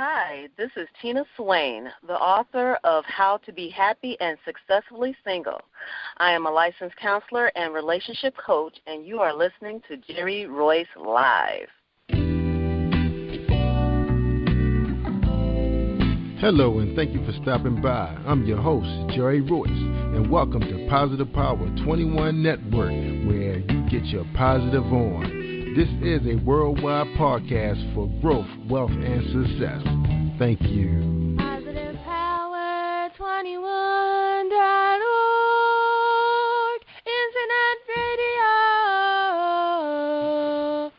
Hi, this is Tina Swain, the author of How to Be Happy and Successfully Single. I am a licensed counselor and relationship coach, and you are listening to Jerry-Royce Live. Hello, and thank you for stopping by. I'm your host, Jerry-Royce, and welcome to Positive Power 21 Network, where you get your positive on. This is a worldwide podcast for growth, wealth, and success. Thank you. PositivePower21.org, Internet Radio.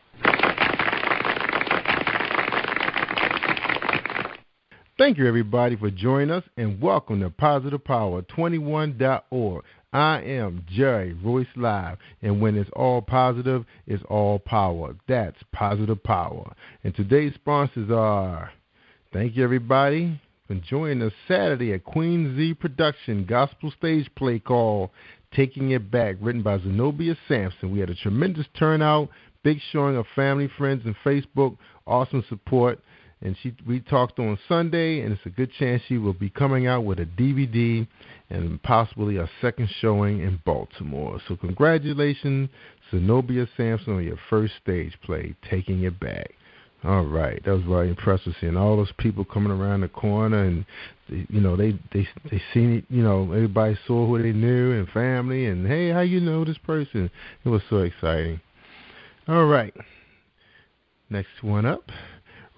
Thank you, everybody, for joining us, and welcome to PositivePower21.org. I am Jerry-Royce Live, and when it's all positive, it's all power. That's Positive Power. And today's sponsors are, thank you, everybody, for joining us Saturday at Queen Z Production Gospel Stage Play called Taking It Back, written by Zenobia Sampson. We had a tremendous turnout, big showing of family, friends, and Facebook, awesome support. And we talked on Sunday, and it's a good chance she will be coming out with a DVD and possibly a second showing in Baltimore. So congratulations, Zenobia Sampson, on your first stage play, Taking It Back. All right, that was very impressive, seeing all those people coming around the corner, and they seen it. Everybody saw who they knew and family, and hey, how you know this person? It was so exciting. All right, next one up.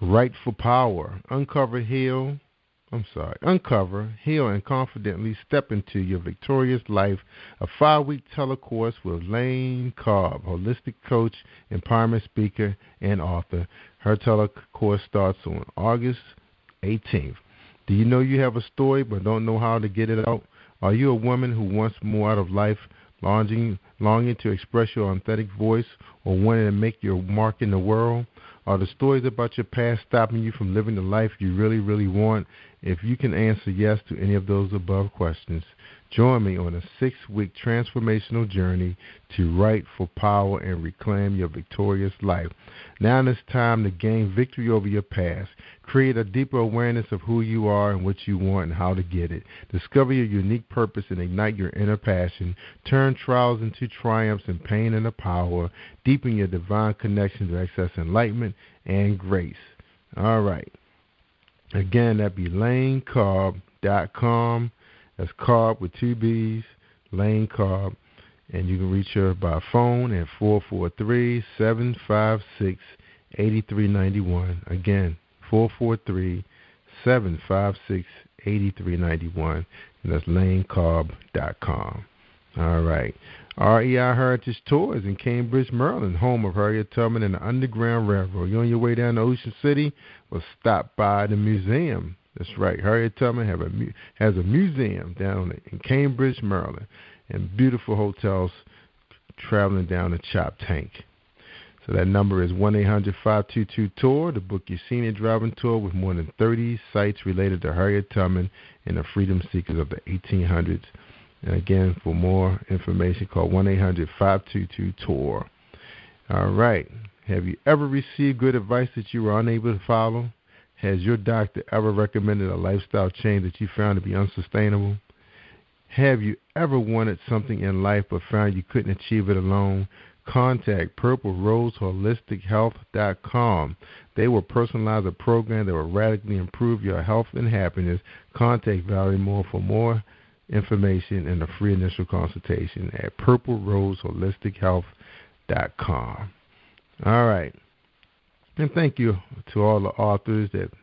Right for Power. Uncover, heal, and confidently step into your victorious life. A 5-week telecourse with Lane Cobb, holistic coach, empowerment speaker, and author. Her telecourse starts on August 18th. Do you know you have a story but don't know how to get it out? Are you a woman who wants more out of life, longing to express your authentic voice, or wanting to make your mark in the world? Are the stories about your past stopping you from living the life you really, really want? If you can answer yes to any of those above questions, join me on a 6-week transformational journey to write for power and reclaim your victorious life. Now it's time to gain victory over your past. Create a deeper awareness of who you are and what you want and how to get it. Discover your unique purpose and ignite your inner passion. Turn trials into triumphs and pain into power. Deepen your divine connection to access enlightenment and grace. All right. Again, that'd be lanecobb.com. That's Cobb with 2 B's, Lane Cobb. And you can reach her by phone at 443-756-8391. Again, 443-756-8391. And that's lanecobb.com. All right. REI Heritage Tours in Cambridge, Maryland, home of Harriet Tubman and the Underground Railroad. You're on your way down to Ocean City? Well, stop by the museum. That's right. Harriet Tubman has a museum down in Cambridge, Maryland, and beautiful hotels traveling down the Chop Tank. So that number is 1-800-522-TOUR to book your scenic driving tour with more than 30 sites related to Harriet Tubman and the freedom seekers of the 1800s. And again, for more information, call 1-800-522-TOUR. All right. Have you ever received good advice that you were unable to follow? Has your doctor ever recommended a lifestyle change that you found to be unsustainable? Have you ever wanted something in life but found you couldn't achieve it alone? Contact PurpleRoseHolisticHealth.com. They will personalize a program that will radically improve your health and happiness. Contact Valerie Moore for more information and a free initial consultation at PurpleRoseHolisticHealth.com. All right. And thank you to all the authors that have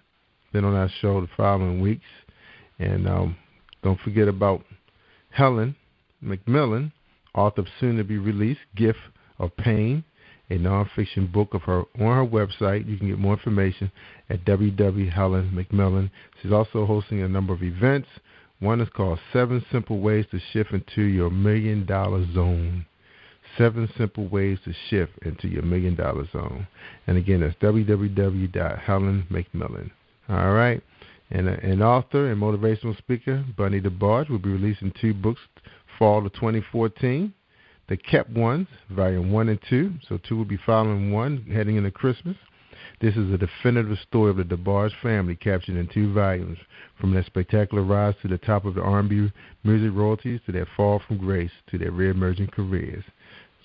been on our show the following weeks. And don't forget about Helen McMillan, author of soon-to-be-released Gift of Pain, a nonfiction book of her on her website. You can get more information at www.helenmcmillan. She's also hosting a number of events. One is called 7 Simple Ways to Shift into Your $1 Million Zone. 7 Simple Ways to Shift into Your $1 Million Zone. And again, that's www.helenmcmillan. All right. And an author and motivational speaker, Bunny DeBarge, will be releasing 2 books fall of 2014. The Kept Ones, Volume 1 and 2. So 2 will be following 1 heading into Christmas. This is a definitive story of the DeBarge family captured in 2 volumes, from their spectacular rise to the top of the R&B music royalties to their fall from grace to their reemerging careers.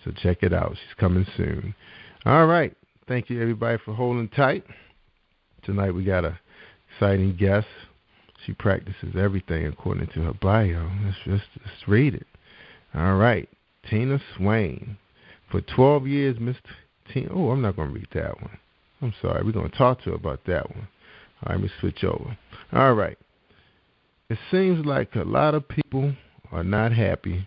So check it out. She's coming soon. All right. Thank you, everybody, for holding tight. Tonight we got a exciting guest. She practices everything according to her bio. Let's read it. All right. Tina Swain. For 12 years, Miss Tina. Oh, I'm not going to read that one. I'm sorry. We're going to talk to her about that one. All right, let me switch over. All right. It seems like a lot of people are not happy.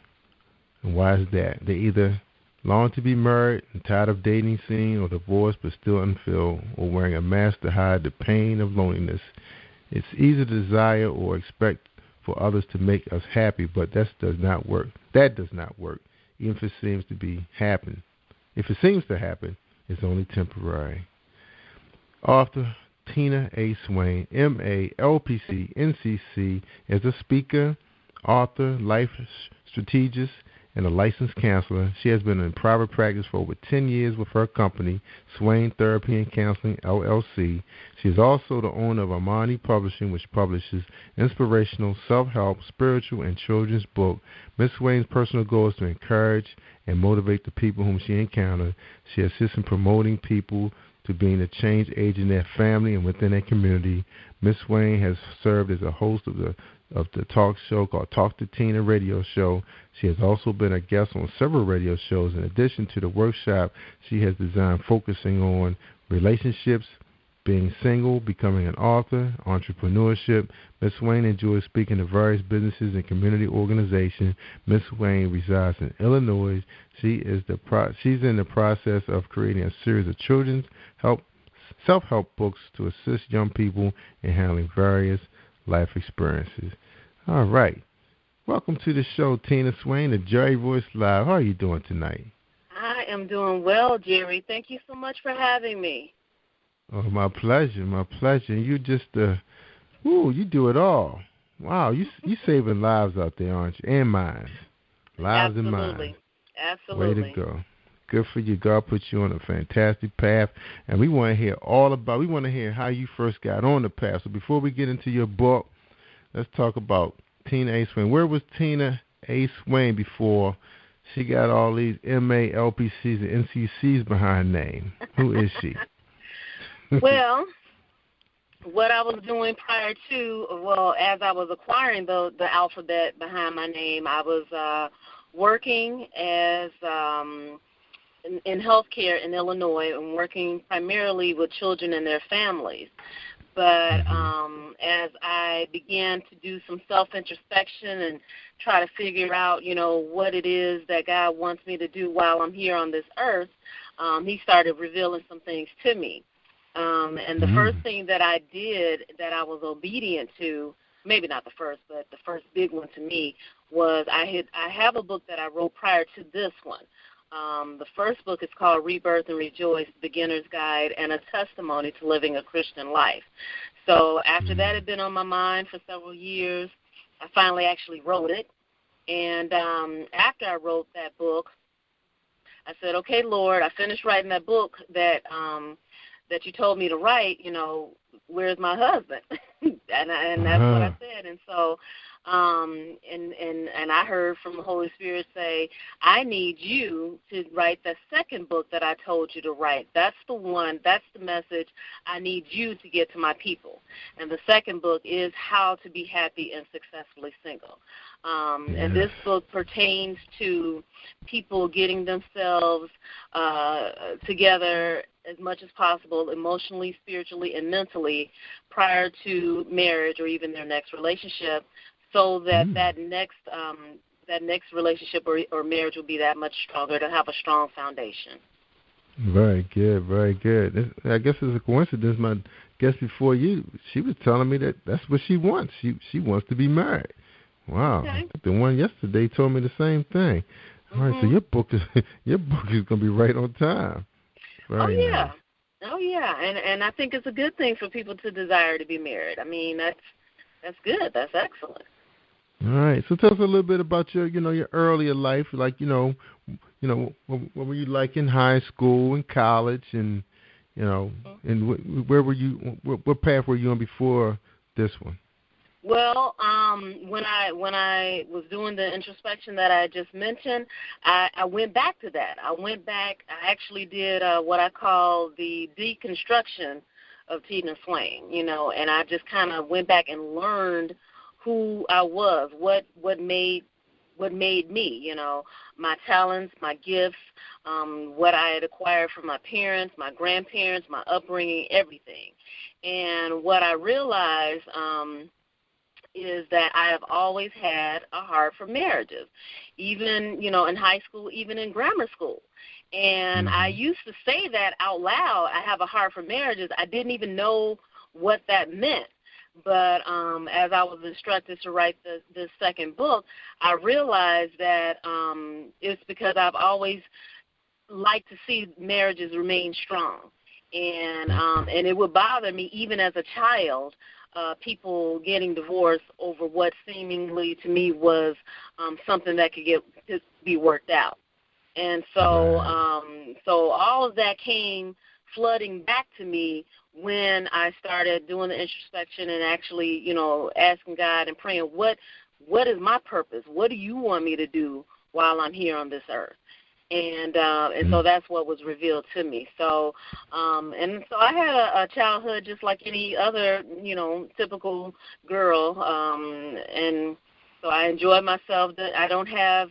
And why is that? They either long to be married and tired of dating scene, or divorced but still unfulfilled, or wearing a mask to hide the pain of loneliness. It's easy to desire or expect for others to make us happy, but that does not work. That does not work, even if it seems to be happen. If it seems to happen, it's only temporary. Author Tina A. Swain, M.A., LPC, NCC, is a speaker, author, life strategist, and a licensed counselor. She has been in private practice for over 10 years with her company, Swain Therapy and Counseling, LLC. She is also the owner of Amani Publishing, which publishes inspirational, self-help, spiritual, and children's books. Ms. Swain's personal goal is to encourage and motivate the people whom she encounters. She assists in promoting people to being a change agent in their family and within their community. Ms. Swain has served as a host of the talk show called Talk to Tina radio show. She has also been a guest on several radio shows. In addition to the workshop she has designed focusing on relationships, being single, becoming an author, entrepreneurship. Ms. Swain enjoys speaking to various businesses and community organizations. Ms. Swain resides in Illinois. She's in the process of creating a series of children's self-help books to assist young people in handling various life experiences. All right. Welcome to the show, Tina Swain, the Jerry-Royce Live. How are you doing tonight? I am doing well, Jerry. Thank you so much for having me. Oh, my pleasure, my pleasure. You just, you do it all. Wow, you saving lives out there, aren't you? And minds. Lives and minds. Absolutely. Way to go. Good for you. God put you on a fantastic path. And we want to hear how you first got on the path. So before we get into your book, let's talk about Tina A. Swain. Where was Tina A. Swain before she got all these MA, LPCs, and NCCs behind her name? Who is she? Well, what I was doing prior to, as I was acquiring the alphabet behind my name, I was working as in healthcare in Illinois and working primarily with children and their families. But as I began to do some self-introspection and try to figure out, what it is that God wants me to do while I'm here on this earth, he started revealing some things to me. And the first thing that I did that I was obedient to, maybe not the first, but the first big one to me, was I have a book that I wrote prior to this one. The first book is called Rebirth and Rejoice, Beginner's Guide and a Testimony to Living a Christian Life. So after that had been on my mind for several years, I finally actually wrote it. And after I wrote that book, I said, okay, Lord, I finished writing that book that you told me to write, where's my husband? and that's what I said. And so and I heard from the Holy Spirit say, I need you to write the second book that I told you to write. That's the one, that's the message I need you to get to my people. And the second book is How to Be Happy and Successfully Single. And this book pertains to people getting themselves together as much as possible, emotionally, spiritually, and mentally prior to marriage or even their next relationship, so that that next relationship or marriage will be that much stronger, to have a strong foundation. Very good, very good. I guess it's a coincidence. My guest before you, she was telling me that that's what she wants. She wants to be married. Wow. Okay. The one yesterday told me the same thing. All right, so your book is going to be right on time. Very nice. Oh yeah, and I think it's a good thing for people to desire to be married. I mean, that's good. That's excellent. All right. So tell us a little bit about your earlier life. Like, what were you like in high school and college, and You know, and where were you? What path were you on before this one? Well, when I was doing the introspection that I just mentioned, I went back to that. I actually did what I call the deconstruction of Tina Swain, you know, and I just kind of went back and learned who I was, what made me, you know, my talents, my gifts, what I had acquired from my parents, my grandparents, my upbringing, everything. And what I realized is that I have always had a heart for marriages, even, you know, in high school, even in grammar school. And I used to say that out loud, I have a heart for marriages. I didn't even know what that meant. But as I was instructed to write this second book, I realized that it's because I've always liked to see marriages remain strong. And it would bother me even as a child, people getting divorced over what seemingly to me was something that could be worked out. And so so all of that came flooding back to me when I started doing the introspection and actually, you know, asking God and praying, what is my purpose? What do you want me to do while I'm here on this earth? And so that's what was revealed to me. So and so I had a childhood just like any other, you know, typical girl, and so I enjoyed myself. I don't have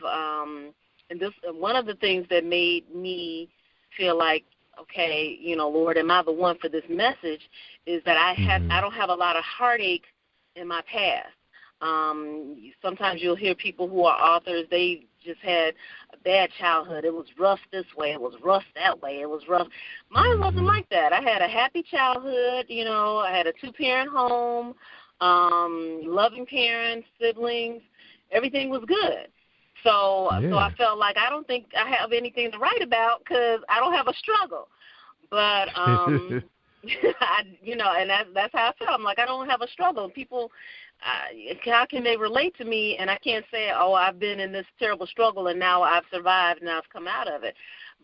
and this one of the things that made me feel like, okay, you know, Lord, am I the one for this message, is that I don't have a lot of heartache in my past. Sometimes you'll hear people who are authors, they just had a bad childhood. It was rough this way. It was rough that way. It was rough. Mine wasn't like that. I had a happy childhood. You know, I had a 2-parent home, loving parents, siblings. Everything was good. So I felt like I don't think I have anything to write about because I don't have a struggle. But, you know, and that's how I felt. I'm like, I don't have a struggle. People, how can they relate to me? And I can't say, oh, I've been in this terrible struggle and now I've survived and I've come out of it.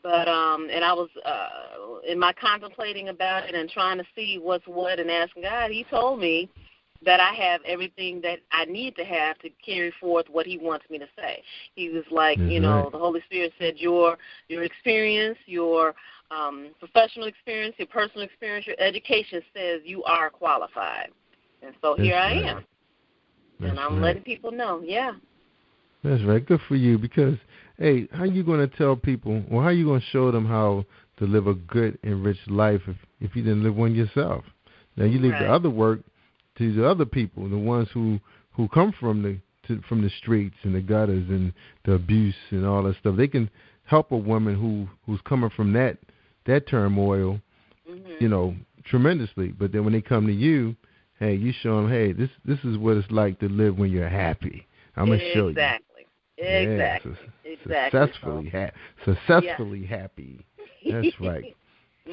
But and I was in my contemplating about it and trying to see what's what and asking God, he told me that I have everything that I need to have to carry forth what he wants me to say. He was like, you know, the Holy Spirit said your experience, your professional experience, your personal experience, your education says you are qualified. And so here I am. And I'm letting people know, That's right. Good for you because, hey, how you going to tell people, or how you going to show them how to live a good, enriched life if you didn't live one yourself? Now, you leave the other work to the other people, the ones who come from the streets and the gutters and the abuse and all that stuff. They can help a woman who's coming from that turmoil, you know, tremendously. But then when they come to you, hey, you show them, hey, this is what it's like to live when you're happy. I'm gonna show you. Exactly. Successfully happy. That's right.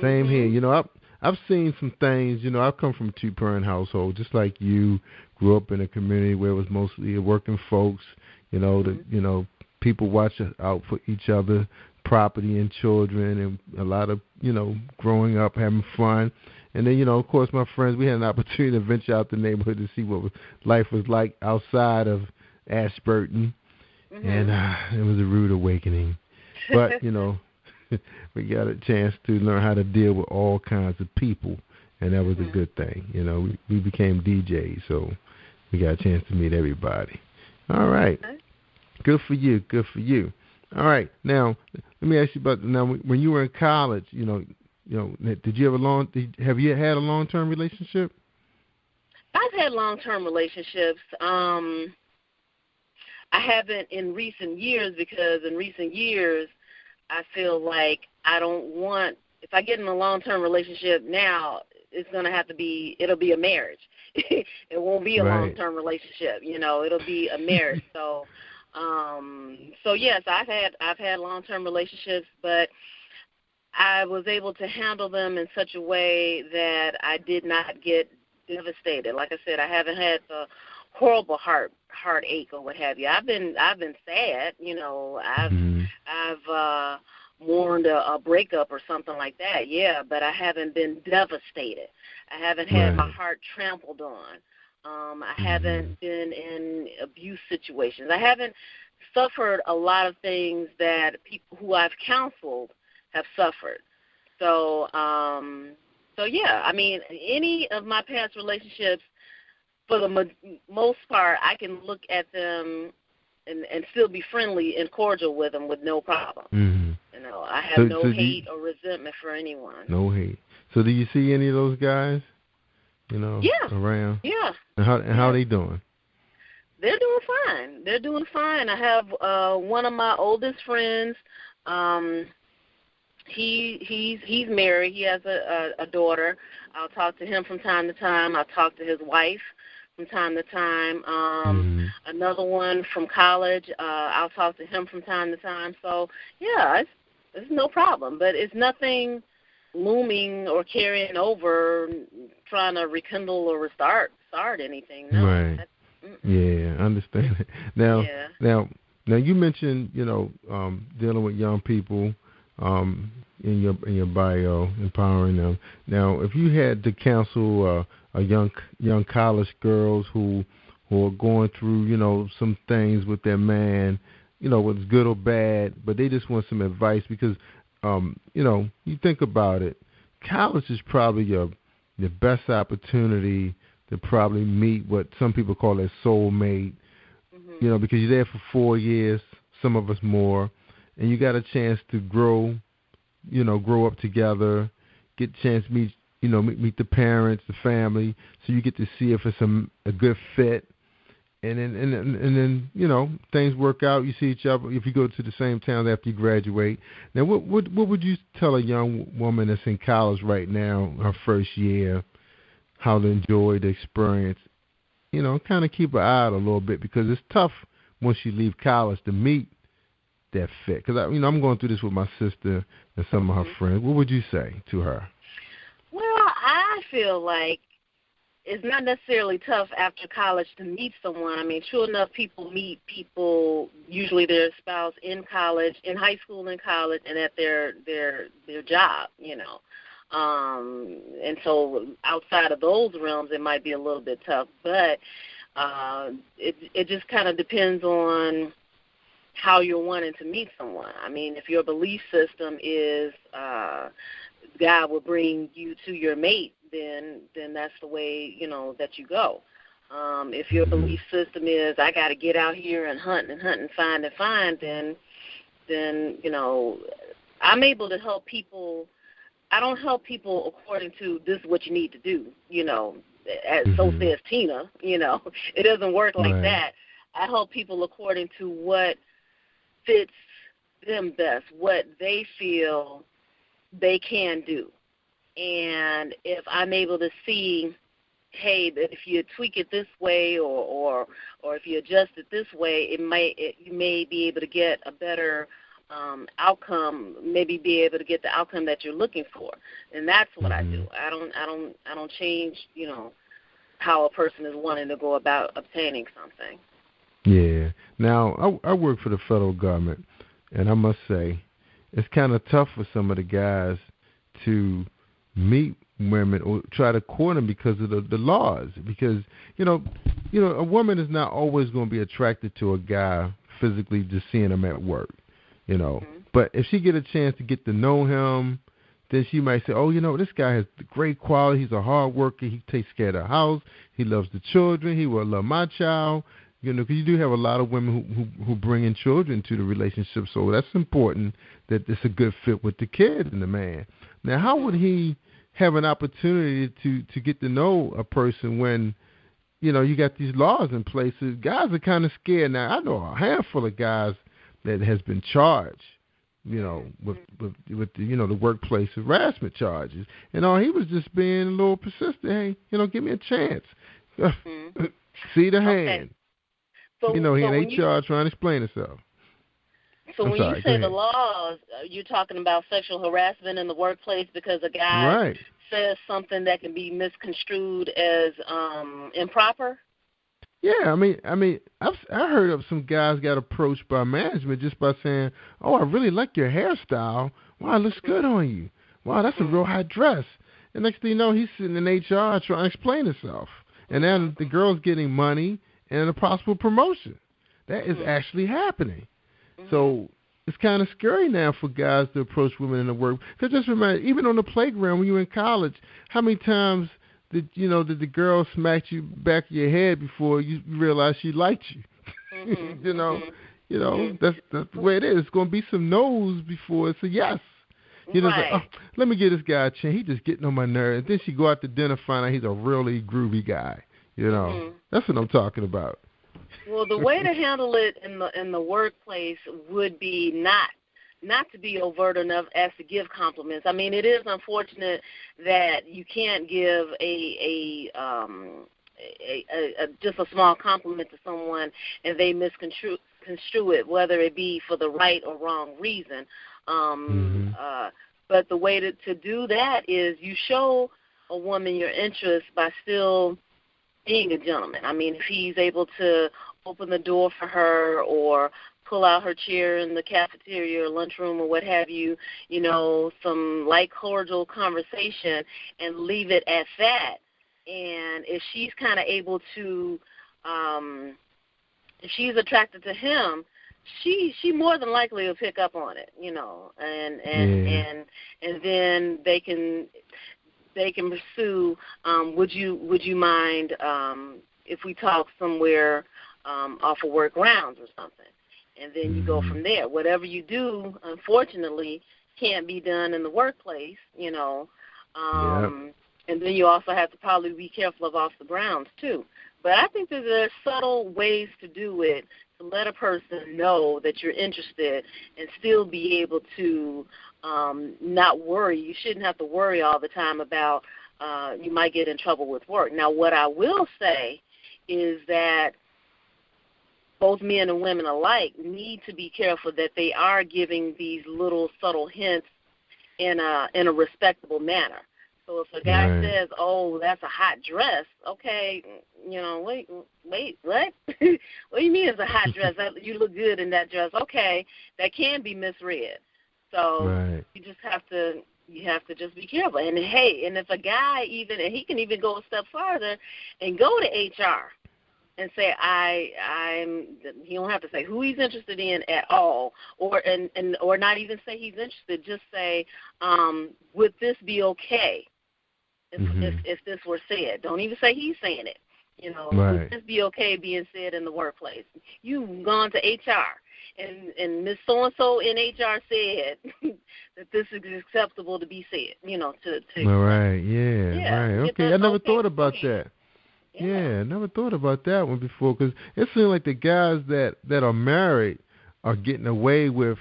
Same here. You know, I've seen some things. You know, I've come from a 2-parent household, just like you. Grew up in a community where it was mostly working folks. You know, you know, people watch out for each other, property and children, and a lot of, you know, growing up, having fun. And then, you know, of course, my friends, we had an opportunity to venture out the neighborhood to see what life was like outside of Ashburton, and it was a rude awakening. But, you know, we got a chance to learn how to deal with all kinds of people, and that was a good thing. You know, we became DJs, so we got a chance to meet everybody. All right. Good for you. Good for you. All right. Now, let me ask you about when you were in college. You know, did you have you had a long-term relationship? I've had long-term relationships. I haven't in recent years because in recent years I feel like I don't want, if I get in a long-term relationship now, it'll be a marriage. It won't be a long-term relationship, you know, it'll be a marriage. So yes, I've had long-term relationships, but I was able to handle them in such a way that I did not get devastated. Like I said, I haven't had the horrible heartache or what have you. I've been sad, you know. I've mourned a breakup or something like that, yeah, but I haven't been devastated. I haven't had my heart trampled on. I haven't been in abuse situations. I haven't suffered a lot of things that people who I've counseled have suffered. So yeah, I mean, any of my past relationships, for the most part, I can look at them and still be friendly and cordial with them with no problem. You know, I have no hate or resentment for anyone. No hate. So do you see any of those guys, around? Yeah. And how are they doing? They're doing fine. They're doing fine. I have one of my oldest friends. He's married. He has a daughter. I'll talk to him from time to time. I'll talk to his wife from time to time. Another one from college, I'll talk to him from time to time. So, yeah, it's no problem. But it's nothing looming or carrying over, trying to rekindle or start anything. No. Right. Yeah, I understand it. Now, you mentioned, dealing with young people in your bio, empowering them. Now, if you had to counsel a young college girls who are going through, some things with their man, what's good or bad, but they just want some advice because, you think about it, college is probably your best opportunity to probably meet what some people call their soulmate, because you're there for 4 years, some of us more, and you got a chance to grow up together, get a chance to meet the parents, the family, so you get to see if it's a good fit. And then things work out. You see each other if you go to the same town after you graduate. Now, what would you tell a young woman that's in college right now, her first year, how to enjoy the experience? Kind of keep her eye out a little bit because it's tough once you leave college to meet that fit. Because I'm going through this with my sister and some of her friends. What would you say to her? Well, I feel like it's not necessarily tough after college to meet someone. I mean, sure enough, people meet people, usually their spouse, in college, in high school and college, and at their job, And so outside of those realms, it might be a little bit tough. But it just kind of depends on how you're wanting to meet someone. I mean, if your belief system is God will bring you to your mate, then that's the way, that you go. If your belief system is I got to get out here and hunt and find, then I'm able to help people. I don't help people according to this is what you need to do, as so says Tina, It doesn't work like that. I help people according to what fits them best, what they feel they can do. And if I'm able to see, hey, that if you tweak it this way or if you adjust it this way, you may be able to get a better outcome, maybe be able to get the outcome that you're looking for. And that's what I do. I don't change, how a person is wanting to go about obtaining something. Yeah. Now, I work for the federal government, and I must say it's kind of tough for some of the guys to meet women or try to court them because of the laws. Because, a woman is not always going to be attracted to a guy physically just seeing him at work, But if she get a chance to get to know him, then she might say, oh, this guy has great quality. He's a hard worker. He takes care of the house. He loves the children. He will love my child. Because you do have a lot of women who bring in children to the relationship. So that's important that it's a good fit with the kid and the man. Now, how would he have an opportunity to get to know a person when, you got these laws in place? Guys are kind of scared. Now, I know a handful of guys that has been charged, with the workplace harassment charges. And he was just being a little persistent. Hey, give me a chance. See the hand. So, he ain't charged trying to explain himself. So when you say the laws, you're talking about sexual harassment in the workplace because a guy says something that can be misconstrued as improper? Yeah, I heard of some guys got approached by management just by saying, "Oh, I really like your hairstyle. Wow, it looks good on you. Wow, that's a real high dress." And next thing you know, he's sitting in HR trying to explain himself, and then the girl's getting money and a possible promotion. That is actually happening. So it's kind of scary now for guys to approach women in the work. Because just remember, even on the playground when you were in college, how many times did the girl smack you back of your head before you realized she liked you? That's the way it is. It's going to be some no's before it's a yes. It's like, oh, let me get this guy a chance. He's just getting on my nerves. And then she go out to dinner, find out he's a really groovy guy. That's what I'm talking about. Well, the way to handle it in the workplace would be not to be overt enough as to give compliments. I mean, it is unfortunate that you can't give just a small compliment to someone and they misconstrue it, whether it be for the right or wrong reason. But the way to do that is you show a woman your interest by still being a gentleman. I mean, if he's able to open the door for her or pull out her chair in the cafeteria or lunchroom or what have you, some light, cordial conversation and leave it at that. And if she's kind of able to, if she's attracted to him, she more than likely will pick up on it, and then they can pursue. Would you mind if we talk somewhere off of work grounds or something? And then you go from there. Whatever you do, unfortunately, can't be done in the workplace, And then you also have to probably be careful of off the grounds too. But I think that there are subtle ways to do it to let a person know that you're interested and still be able to not worry. You shouldn't have to worry all the time about you might get in trouble with work. Now, what I will say is that both men and women alike need to be careful that they are giving these little subtle hints in a respectable manner. So if a guy says, "Oh, that's a hot dress," okay, wait, what? What do you mean it's a hot dress? You look good in that dress. Okay, that can be misread. So you just have to just be careful. And hey, and if a guy and he can even go a step farther and go to HR and say, he don't have to say who he's interested in at all, or not even say he's interested. Just say, would this be okay if this were said? Don't even say he's saying it. Would this be okay being said in the workplace? You've gone to HR, and Miss So-and-so in HR said that this is acceptable to be said. Okay, I never thought about that. Yeah, I never thought about that one before, because it seems like the guys that are married are getting away with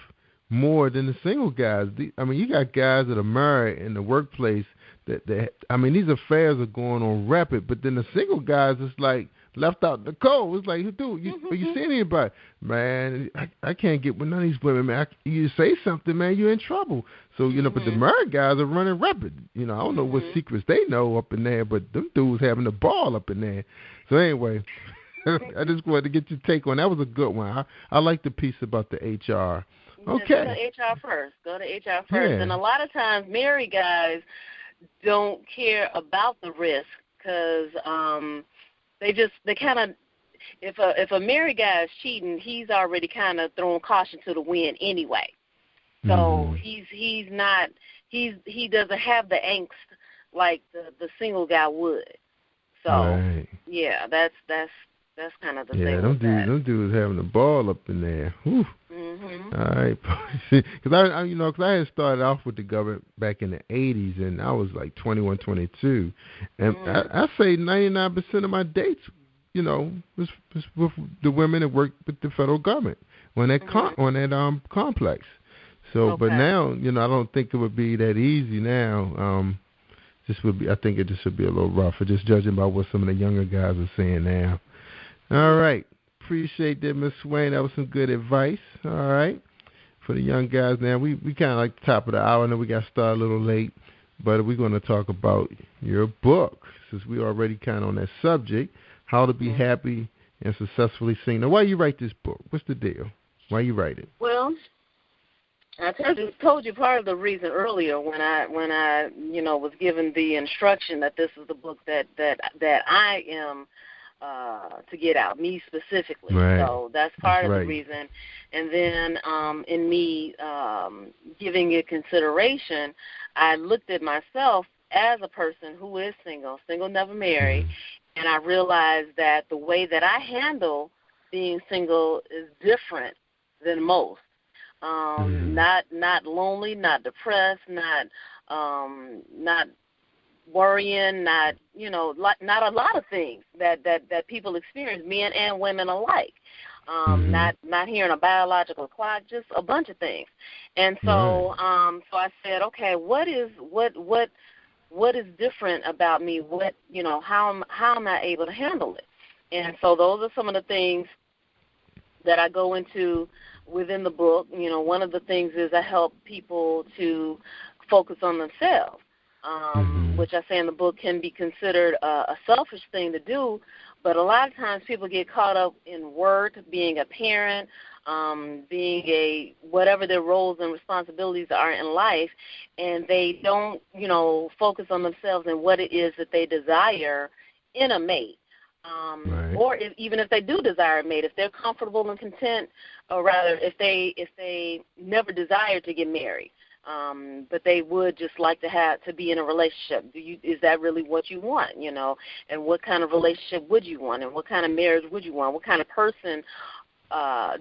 more than the single guys. You got guys that are married in the workplace that these affairs are going on rapid, but then the single guys is like left out in the cold. It's like, dude, are you seeing anybody? Man, I can't get with none of these women, man. You say something, man, you're in trouble. So, but the married guys are running rapid. I don't know what secrets they know up in there, but them dudes having a ball up in there. So anyway, I just wanted to get your take on that. Was a good one. I like the piece about the HR. Okay. Go to HR first. Yeah. And a lot of times married guys don't care about the risk because they kind of, if a married guy is cheating, he's already kind of throwing caution to the wind anyway. So he doesn't have the angst like the single guy would. So yeah, that's kind of the thing. Yeah, them dudes having the ball up in there. Whew. All right, because I had started off with the government back in the 80s, and I was like 21, 22, and I say 99% of my dates, was with the women that worked with the federal government on that complex. So, but now, I don't think it would be that easy now. I think it just would be a little rougher, just judging by what some of the younger guys are saying now. All right. Appreciate that, Ms. Swain. That was some good advice. All right. For the young guys now, we kind of like the top of the hour. I know we got started a little late, but we're going to talk about your book, since we're already kind of on that subject, How to Be Happy and successfully single. Now, why you write this book? What's the deal? Why you write it? Well, I told you part of the reason earlier when I was given the instruction that this is the book that I am to get out, me specifically. Right. So that's part of right. the reason. And then in me giving it consideration, I looked at myself as a person who is single, never married, and I realized that the way that I handle being single is different than most. Not lonely, not depressed, not worrying, not a lot of things that people experience, men and women alike. Not hearing a biological clock, just a bunch of things. And so so I said, okay, what is different about me? How am I able to handle it? And so those are some of the things that I go into within the book. One of the things is I help people to focus on themselves, which I say in the book can be considered a selfish thing to do, but a lot of times people get caught up in work, being a parent, being whatever their roles and responsibilities are in life, and they don't, focus on themselves and what it is that they desire in a mate. Or even if they do desire a mate, if they're comfortable and content, or rather if they never desire to get married, but they would just like to be in a relationship. Is that really what you want, and what kind of relationship would you want, and what kind of marriage would you want, what kind of person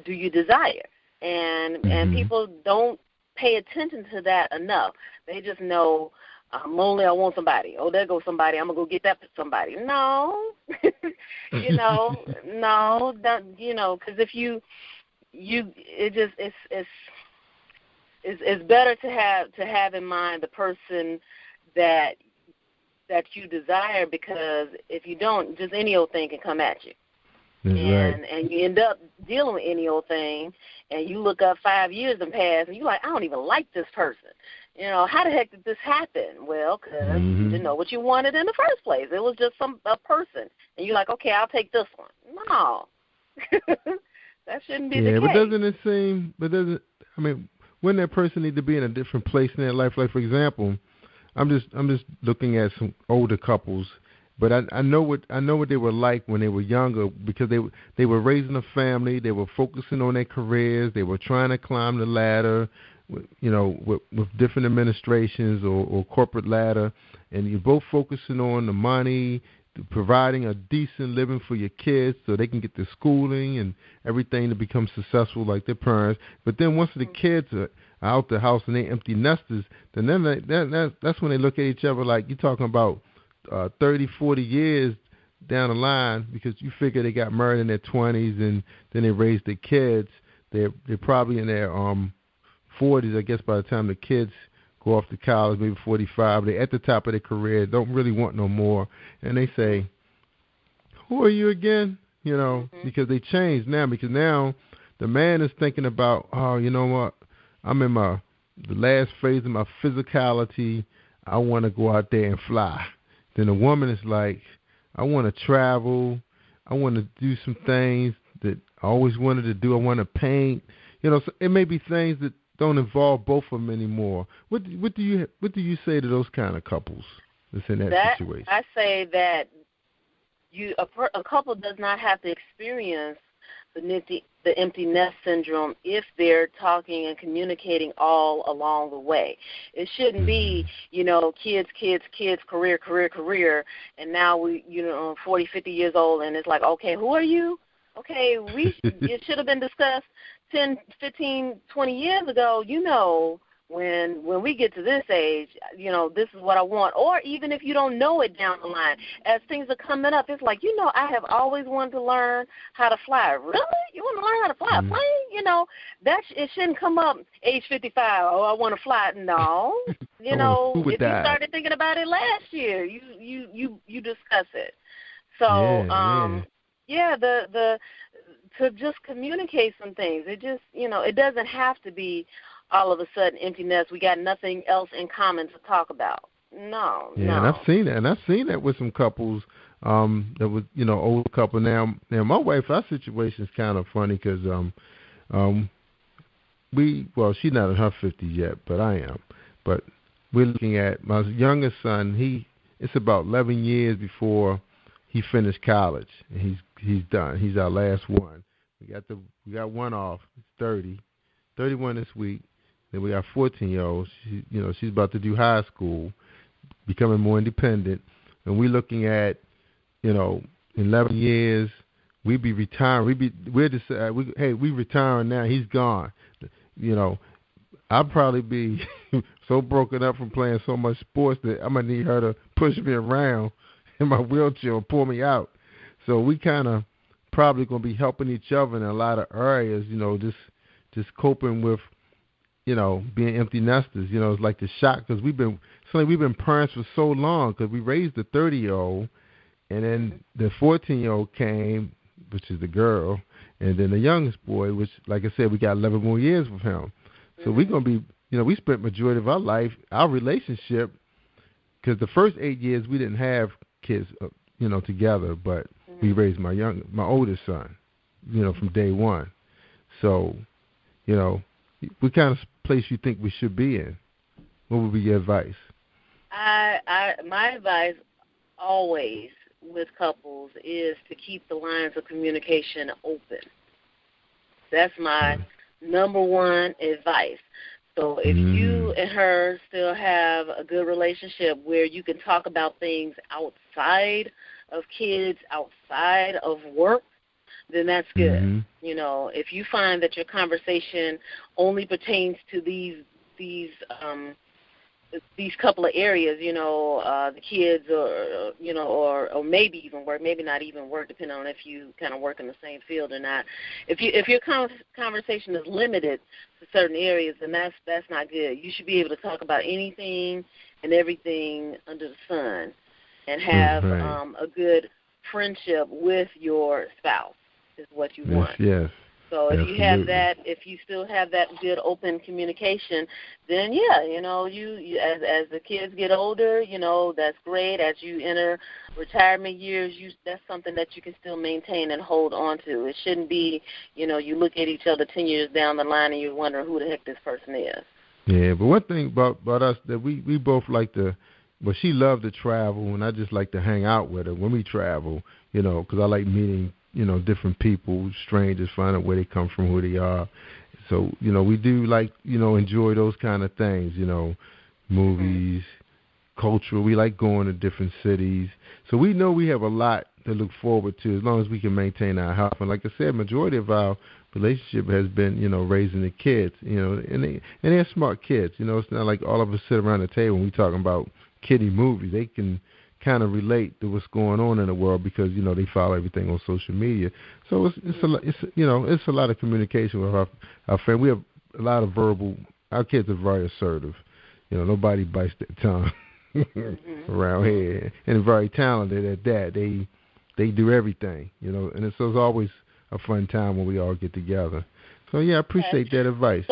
do you desire? And people don't pay attention to that enough. They just know, I'm lonely, I want somebody. Oh, there goes somebody, I'm going to go get that somebody. No, no, because if it's better to have in mind the person that you desire, because if you don't, just any old thing can come at you. And you end up dealing with any old thing, and you look up 5 years and pass, and you're like, I don't even like this person. How the heck did this happen? Well, because you didn't know what you wanted in the first place. It was just a person, and you're like, okay, I'll take this one. No, that shouldn't be the case. Yeah, but doesn't it seem? Wouldn't that person need to be in a different place in their life? Like, for example, I'm just looking at some older couples. But I know what they were like when they were younger, because they were raising a family, they were focusing on their careers, they were trying to climb the ladder, with different administrations or corporate ladder, and you're both focusing on the money, providing a decent living for your kids so they can get their schooling and everything to become successful like their parents. But then once the kids are out the house and they empty nesters, then that's when they look at each other like you're talking about 30, 40 years down the line, because you figure they got married in their 20s and then they raised their kids. They're probably in their 40s, I guess, by the time the kids go off to college, maybe 45. They're at the top of their career, don't really want no more. And they say, who are you again? Because they changed now, because now the man is thinking about, oh, you know what? I'm in the last phase of my physicality. I want to go out there and fly. Then the woman is like, I want to travel. I want to do some things that I always wanted to do. I want to paint. So it may be things that don't involve both of them anymore. What do you say to those kind of couples that's in that situation? I say that a couple does not have to experience the empty nest syndrome if they're talking and communicating all along the way. It shouldn't be, kids, career, and now we, 40, 50 years old, and it's like, okay, who are you? Okay, it should have been discussed 10, 15, 20 years ago, when we get to this age, this is what I want. Or even if you don't know it down the line, as things are coming up, it's like, I have always wanted to learn how to fly. Really? You want to learn how to fly a plane? It shouldn't come up age 55, oh, I want to fly. No. If you started thinking about it last year, you discuss it. So, to just communicate some things. It just, it doesn't have to be all of a sudden empty nest. We got nothing else in common to talk about. No. And I've seen that. And I've seen that with some couples that was, old couple. Now my wife, our situation is kind of funny because she's not in her 50s yet, but I am. But we're looking at my youngest son. It's about 11 years before he finished college, and he's done. He's our last one. We got one off. It's 31 this week. Then we got 14-year-old. She's about to do high school, becoming more independent. And we're looking at, in 11 years, we be retiring. We retiring now. He's gone. I'll probably be so broken up from playing so much sports that I'm gonna need her to push me around in my wheelchair and pull me out. So we kind of probably gonna be helping each other in a lot of areas. Just coping with, being empty nesters. It's like the shock because we've been parents for so long because we raised the 30-year-old, and then the 14-year-old came, which is the girl, and then the youngest boy, which, like I said, we got 11 more years with him. So we're going to be, we spent majority of our life, our relationship, because the first 8 years we didn't have kids, together, but we raised my oldest son, from day one. So, what kind of place you think we should be in? What would be your advice? My advice always with couples is to keep the lines of communication open. That's my number one advice. So if you and her still have a good relationship where you can talk about things outside of kids, outside of work, then that's good. If you find that your conversation only pertains to these couple of areas, the kids or maybe even work, maybe not even work, depending on if you kind of work in the same field or not. If your conversation is limited to certain areas, then that's not good. You should be able to talk about anything and everything under the sun and have a good friendship with your spouse is what you want. Yes. So if you have that, if you still have that good open communication, then you as the kids get older, that's great. As you enter retirement years, that's something that you can still maintain and hold on to. It shouldn't be, you look at each other 10 years down the line and you're wondering who the heck this person is. Yeah, but one thing about us that we both like to, she loved to travel, and I just like to hang out with her when we travel, because I like meeting different people, strangers, find out where they come from, who they are. So, we do like, enjoy those kind of things, movies, cultural. We like going to different cities. So we know we have a lot to look forward to as long as we can maintain our health. And like I said, majority of our relationship has been, raising the kids, and they're smart kids. It's not like all of us sit around the table and we talking about kiddie movies. They can kind of relate to what's going on in the world because they follow everything on social media. So it's a lot of communication with our friend. We have a lot of verbal. Our kids are very assertive. Nobody bites their tongue around here, and very talented at that. They do everything. And it's always a fun time when we all get together. So I appreciate that advice.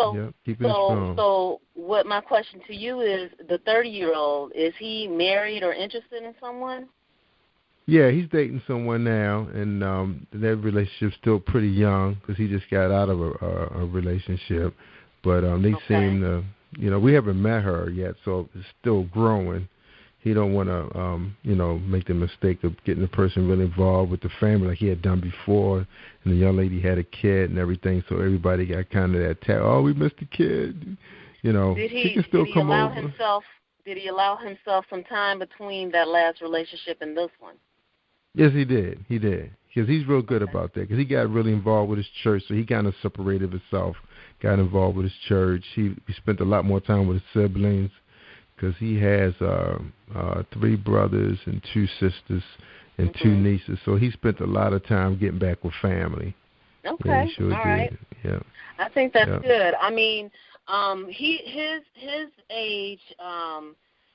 Keeping it strong. So what my question to you is, the 30-year-old, is he married or interested in someone? Yeah, he's dating someone now, and that relationship's still pretty young because he just got out of a relationship. But they seem to, we haven't met her yet, so it's still growing. He don't want to, make the mistake of getting the person really involved with the family like he had done before. And the young lady had a kid and everything, so everybody got kind of that tag. Oh, we missed the kid. She can still come over. Did he allow himself some time between that last relationship and this one? Yes, he did. He did. Because he's real good about that. Because he got really involved with his church, so he kind of separated himself, got involved with his church. He spent a lot more time with his siblings. Because he has 3 brothers and 2 sisters and 2 nieces, so he spent a lot of time getting back with family. Okay, yeah, he sure all did. right. Yeah, I think that's good. I mean, his age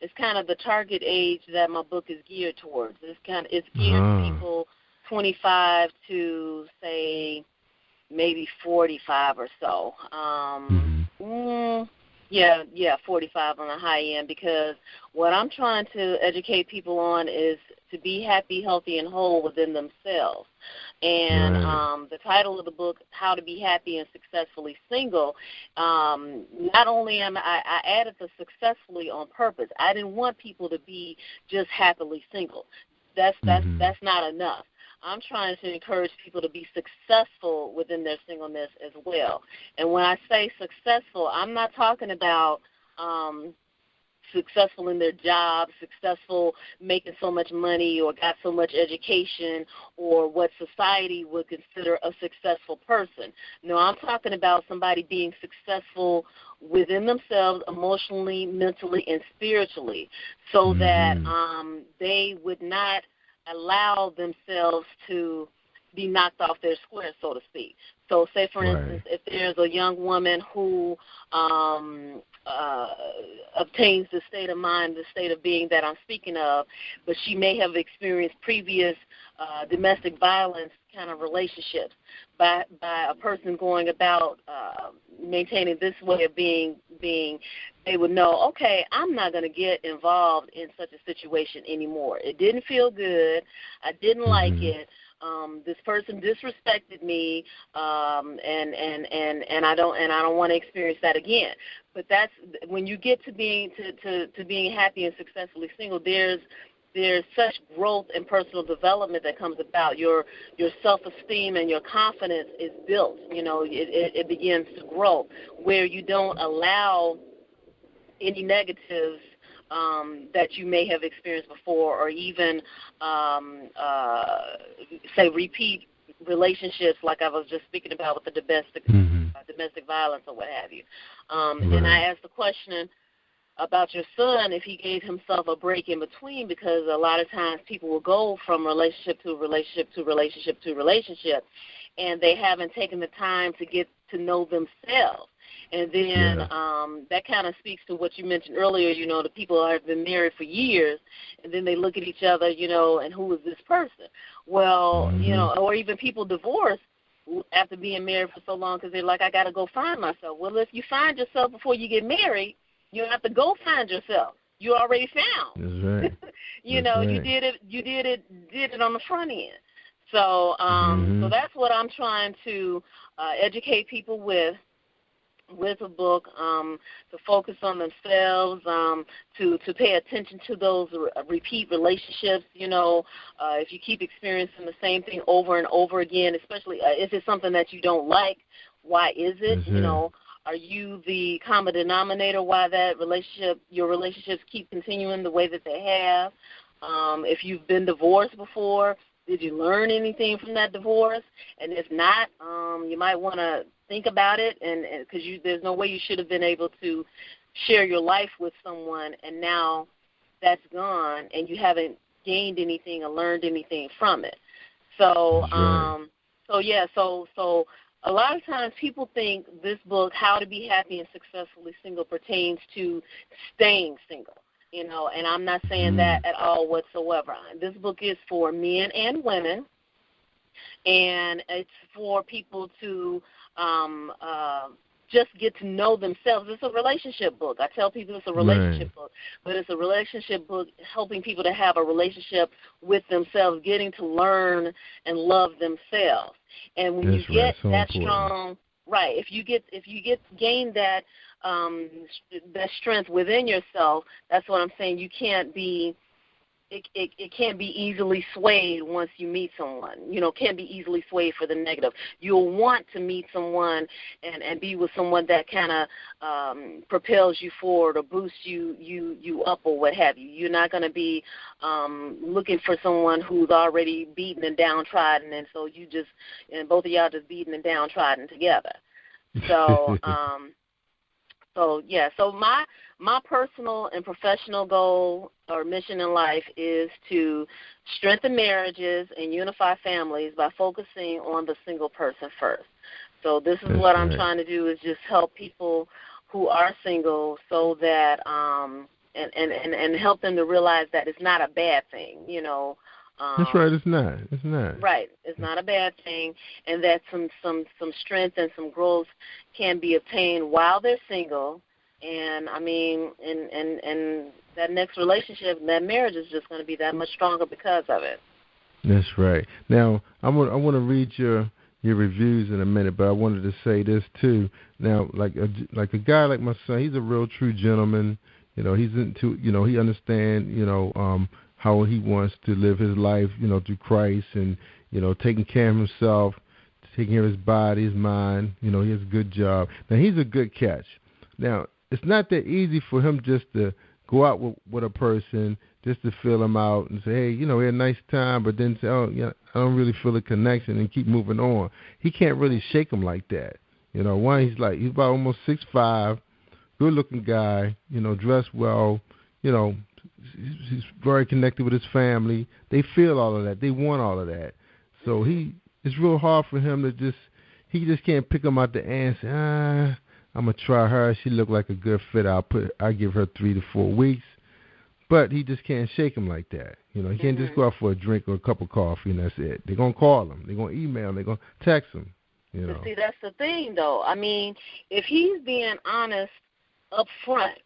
is kind of the target age that my book is geared towards. It's geared to people 25 to say maybe 45 or so. 45 on the high end, because what I'm trying to educate people on is to be happy, healthy, and whole within themselves. And the title of the book, How to Be Happy and Successfully Single, not only I added the successfully on purpose. I didn't want people to be just happily single. That's not enough. I'm trying to encourage people to be successful within their singleness as well. And when I say successful, I'm not talking about successful in their job, successful making so much money or got so much education or what society would consider a successful person. No, I'm talking about somebody being successful within themselves emotionally, mentally, and spiritually so that they would not allow themselves to be knocked off their square, so to speak. So say, for instance, if there's a young woman who obtains the state of mind, the state of being that I'm speaking of, but she may have experienced previous domestic violence kind of relationships by a person going about maintaining this way of being, they would know, okay, I'm not going to get involved in such a situation anymore. It didn't feel good. I didn't like it. This person disrespected me, and I don't want to experience that again. But that's when you get to being to being happy and successfully single. There's such growth and personal development that comes about. Your self-esteem and your confidence is built. You know, it begins to grow where you don't allow any negatives that you may have experienced before, or even say repeat relationships like I was just speaking about with the domestic violence or what have you. And I asked the question about your son if he gave himself a break in between, because a lot of times people will go from relationship to relationship to relationship to relationship, and they haven't taken the time to get to know themselves. And then that kind of speaks to what you mentioned earlier, you know, the people who have been married for years, and then they look at each other, you know, and who is this person? Well, you know, or even people divorce after being married for so long because they're like, I got to go find myself. Well, if you find yourself before you get married, you don't have to go find yourself. You already found. That's right. You know, you did it on the front end. So, so that's what I'm trying to educate people with a book, to focus on themselves, to pay attention to those repeat relationships. You know, if you keep experiencing the same thing over and over again, especially if it's something that you don't like, why is it? You know, are you the common denominator why your relationships keep continuing the way that they have? If you've been divorced before, did you learn anything from that divorce? And if not, you might want to think about it, and because there's no way you should have been able to share your life with someone, and now that's gone, and you haven't gained anything or learned anything from it. So, so a lot of times people think this book, How to Be Happy and Successfully Single, pertains to staying single. You know, and I'm not saying that at all whatsoever. This book is for men and women, and it's for people to just get to know themselves. It's a relationship book. I tell people it's a relationship book, but it's a relationship book helping people to have a relationship with themselves, getting to learn and love themselves. And when you get that strong, if you gain that that strength within yourself, that's what I'm saying. You can't be. It can't be easily swayed once you meet someone. You know, can't be easily swayed for the negative. You'll want to meet someone and be with someone that kind of propels you forward or boosts you up or what have you. You're not going to be looking for someone who's already beaten and downtrodden, and so both of y'all just beaten and downtrodden together. So. So my personal and professional goal or mission in life is to strengthen marriages and unify families by focusing on the single person first. So this is what I'm trying to do, is just help people who are single so that and help them to realize that it's not a bad thing, you know. That's right. It's not. It's not. Right. It's not a bad thing, and that some strength and some growth can be obtained while they're single, And I mean, and that next relationship, that marriage is just going to be that much stronger because of it. That's right. Now, I want to read your reviews in a minute, but I wanted to say this too. Now, like a guy like my son, he's a real true gentleman. You know, he's into, you know, he understands, you know, how he wants to live his life, you know, through Christ, and, you know, taking care of himself, taking care of his body, his mind. You know, he has a good job. Now, he's a good catch. Now, it's not that easy for him just to go out with a person, just to feel them out and say, hey, you know, we had a nice time, but then say, oh, yeah, I don't really feel a connection, and keep moving on. He can't really shake them like that. You know, one, he's about almost 6'5", good-looking guy, you know, dressed well, you know, he's very connected with his family. They feel all of that. They want all of that. So it's real hard for him to he just can't pick them out the air and say, I'm going to try her. She looked like a good fit. I'll give her 3 to 4 weeks. But he just can't shake him like that. You know, he can't just go out for a drink or a cup of coffee and that's it. They're going to call him. They're going to email him. They're going to text him. You know. But see, that's the thing, though. I mean, if he's being honest up front,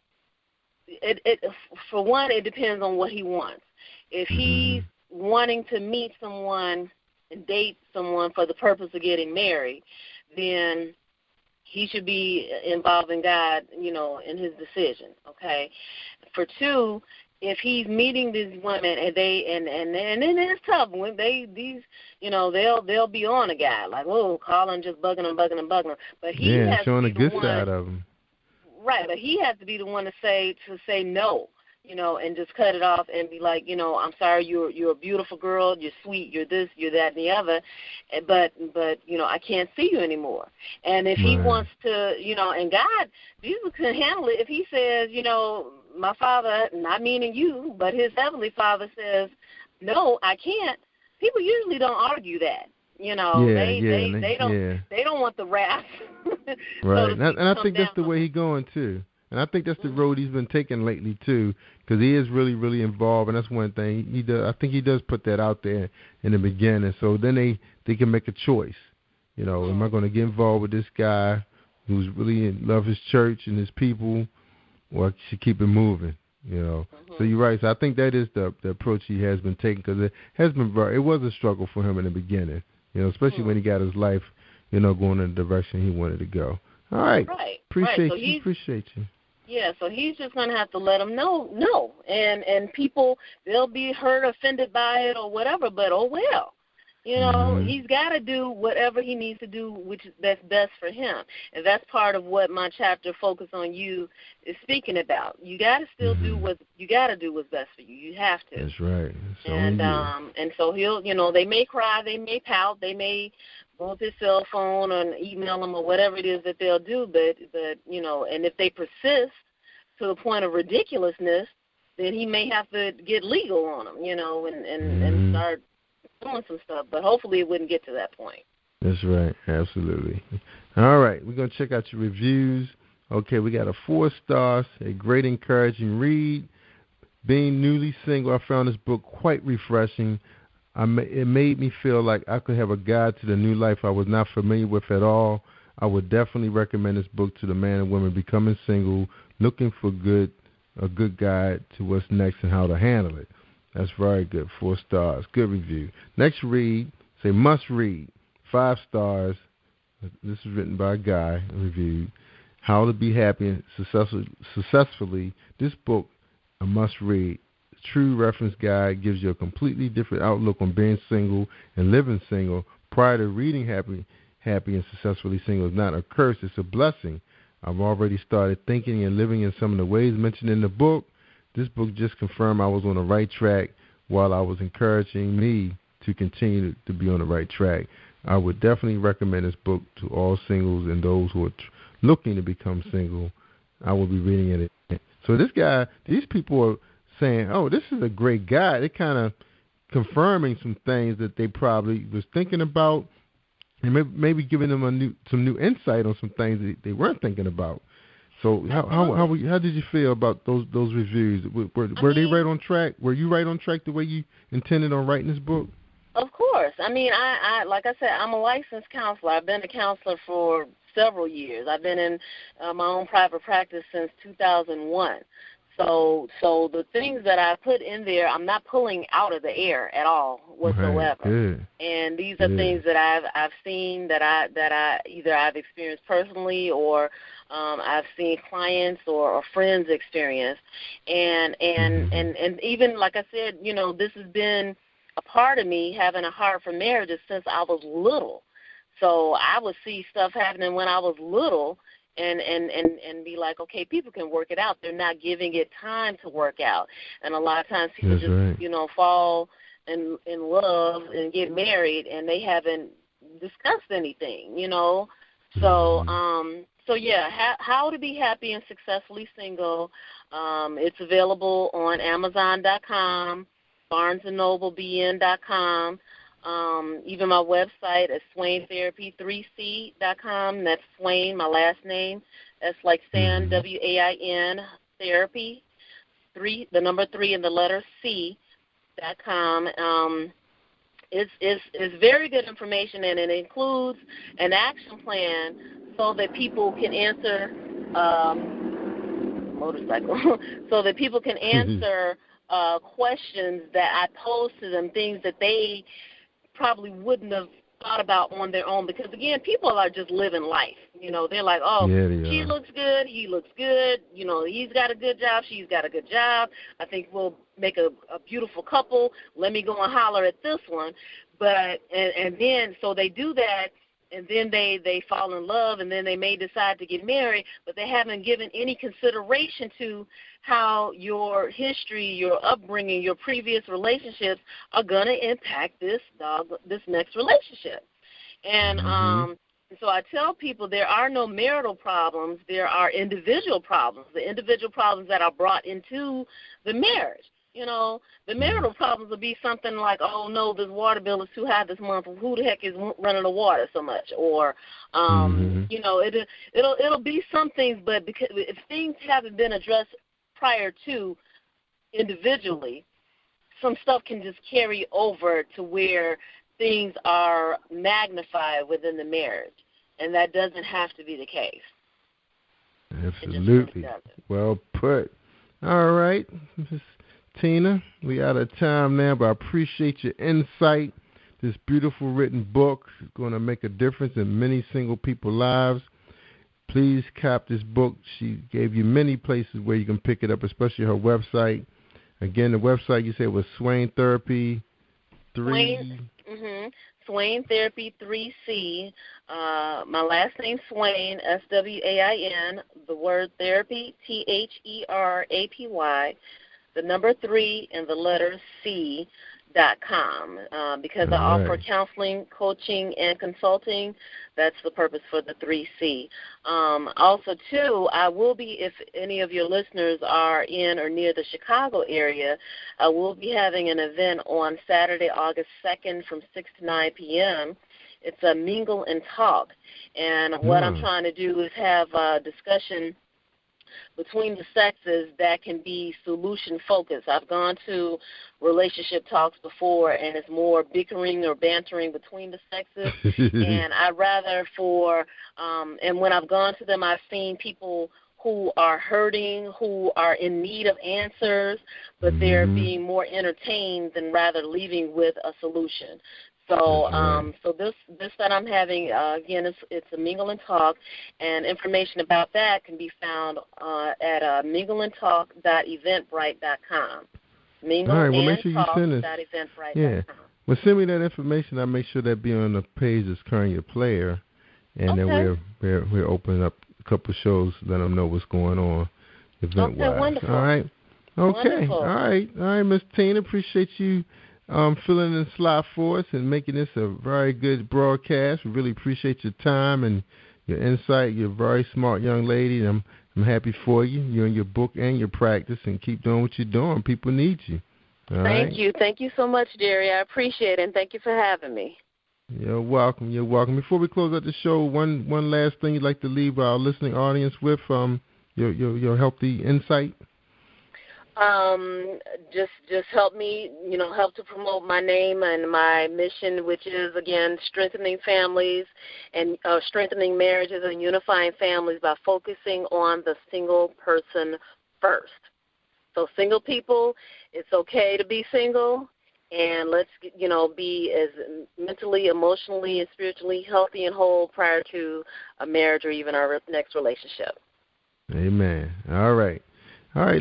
for one, it depends on what he wants. If he's wanting to meet someone and date someone for the purpose of getting married, then he should be involving God, you know, in his decision, okay? For two, if he's meeting these women and then it's tough when you know, they'll be on a guy like, oh, calling, just bugging him. But he has showing to be a good side of him. Right, but he has to be the one to say no, you know, and just cut it off and be like, you know, I'm sorry, you're a beautiful girl, you're sweet, you're this, you're that, and the other, but you know, I can't see you anymore. And if he wants to, you know, and God, Jesus can handle it if he says, you know, my Father, not meaning you, but his heavenly Father says, no, I can't. People usually don't argue that. You know, they don't want the wrath. Right, and I think that's the way he's going too, and I think that's the road he's been taking lately too, because he is really, really involved, and that's one thing he does. I think he does put that out there in the beginning, so then they can make a choice. You know, am I going to get involved with this guy who's really in love his church and his people, or I should keep it moving? You know, so you're right. So I think that is the approach he has been taking, because it was a struggle for him in the beginning. You know, especially when he got his life, you know, going in the direction he wanted to go. All right. Appreciate you. Yeah, so he's just going to have to let them know, no. And people, they'll be hurt, offended by it or whatever, but oh well. You know, he's got to do whatever he needs to do, that's best for him. And that's part of what my chapter, Focus on You, is speaking about. You got to still do what's best for you. You have to. That's right. And so he'll, you know, they may cry, they may pout, they may go with his cell phone and email him or whatever it is that they'll do, but you know, and if they persist to the point of ridiculousness, then he may have to get legal on them, you know, and start doing some stuff, but hopefully it wouldn't get to that point. That's right, absolutely. All right, we're going to check out your reviews. Okay, we got a 4 stars, a great encouraging read. Being newly single, I found this book quite refreshing. It made me feel like I could have a guide to the new life I was not familiar with at all. I would definitely recommend this book to the man and woman becoming single, looking for a good guide to what's next and how to handle it. That's very good. 4 stars. Good review. Next read, say must read. 5 stars. This is written by a guy, reviewed. How to Be Happy and Successfully. This book, a must read. The True Reference Guide gives you a completely different outlook on being single and living single. Prior to reading Happy and Successfully Single is not a curse, it's a blessing. I've already started thinking and living in some of the ways mentioned in the book. This book just confirmed I was on the right track while I was encouraging me to continue to be on the right track. I would definitely recommend this book to all singles and those who are looking to become single. I will be reading it. So these people are saying, oh, this is a great guy. They're kind of confirming some things that they probably was thinking about and maybe giving them some new insight on some things that they weren't thinking about. So how did you feel about those reviews? Were they right on track? Were you right on track the way you intended on writing this book? Of course. I mean, I like I said, I'm a licensed counselor. I've been a counselor for several years. I've been in my own private practice since 2001. So the things that I put in there, I'm not pulling out of the air at all whatsoever. Right, good. And these are things that I've seen that I either I've experienced personally or I've seen clients or friends experience. And even like I said, you know, this has been a part of me having a heart for marriages since I was little. So I would see stuff happening when I was little and be like, okay, people can work it out. They're not giving it time to work out. And a lot of times people you know, fall in love and get married and they haven't discussed anything, you know. So yeah, How to Be Happy and Successfully Single. It's available on Amazon.com, BarnesandNobleBN.com. Even my website is SwainTherapy3C.com. That's Swain, my last name. That's like Sam, W-A-I-N, therapy, the number 3 and the letter C.com. It's very good information, and it includes an action plan so that people can answer so that people can answer questions that I pose to them, things that they probably wouldn't have thought about on their own, because, again, people are just living life. You know, they're like, oh, she looks good, he looks good, you know, he's got a good job, she's got a good job, I think we'll make a beautiful couple, let me go and holler at this one. But, and then, so they do that, and then they fall in love, and then they may decide to get married, but they haven't given any consideration to how your history, your upbringing, your previous relationships are going to impact this next relationship. And so I tell people there are no marital problems. There are individual problems, the individual problems that are brought into the marriage. You know, the marital problems will be something like, oh, no, this water bill is too high this month. Who the heck is running the water so much? Or, you know, it'll be some things, but because if things haven't been addressed prior to individually, some stuff can just carry over to where things are magnified within the marriage, and that doesn't have to be the case. Absolutely. Really well put. All right, Ms. Tina, we out of time now, but I appreciate your insight. This beautiful written book is going to make a difference in many single people's lives. Please cop this book. She gave you many places where you can pick it up, especially her website. Again, the website you said was Swain Therapy 3. Swain Therapy 3C. My last name Swain, S-W-A-I-N. The word therapy, T-H-E-R-A-P-Y. The number 3 and the letter C.com. Because I offer counseling, coaching, and consulting, that's the purpose for the 3C. Also, too, I will be, if any of your listeners are in or near the Chicago area, I will be having an event on Saturday, August 2nd from 6 to 9 p.m. It's a mingle and talk. And what I'm trying to do is have a discussion between the sexes that can be solution-focused. I've gone to relationship talks before, and it's more bickering or bantering between the sexes. And I'd rather and when I've gone to them, I've seen people who are hurting, who are in need of answers, but they're being more entertained than rather leaving with a solution. So so this that I'm having, again, it's a Mingle and Talk, and information about that can be found at mingleandtalk.eventbrite.com. Mingleandtalk.eventbrite.com. Yeah. Well, send me that information. I'll make sure that be on the page that's currently your player, and then we're opening up a couple of shows, let them know what's going on event-wise. Okay, wonderful. All right. Okay. Wonderful. All right, Miss Tina. Appreciate you filling in the slot for us and making this a very good broadcast. We really appreciate your time and your insight. You're a very smart young lady, and I'm happy for you. You're in your book and your practice, and keep doing what you're doing. People need you. Thank you. Thank you so much, Jerry. I appreciate it, and thank you for having me. You're welcome. You're welcome. Before we close out the show, one last thing you'd like to leave our listening audience with, your healthy insight? Just help me, help to promote my name and my mission, which is, again, strengthening families and strengthening marriages and unifying families by focusing on the single person first. So single people, it's okay to be single, and let's, be as mentally, emotionally, and spiritually healthy and whole prior to a marriage or even our next relationship. Amen. All right,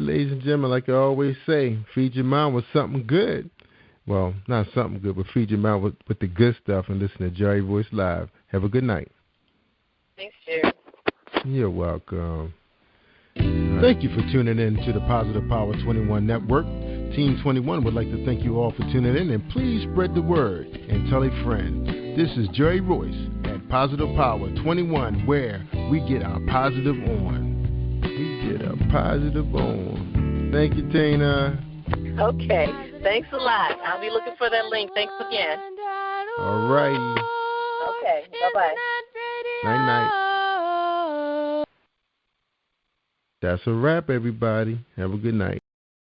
ladies and gentlemen, like I always say, feed your mind with something good. Well, not something good, but feed your mind with the good stuff and listen to Jerry Royce Live. Have a good night. Thanks, Jerry. You're welcome. Thank you for tuning in to the Positive Power 21 Network. Team 21 would like to thank you all for tuning in, and please spread the word and tell a friend. This is Jerry Royce at Positive Power 21, where we get our positive on. Thank you, Tina. Okay. Thanks a lot. I'll be looking for that link. Thanks again. All righty. Okay. Bye-bye. Night-night. That's a wrap, everybody. Have a good night.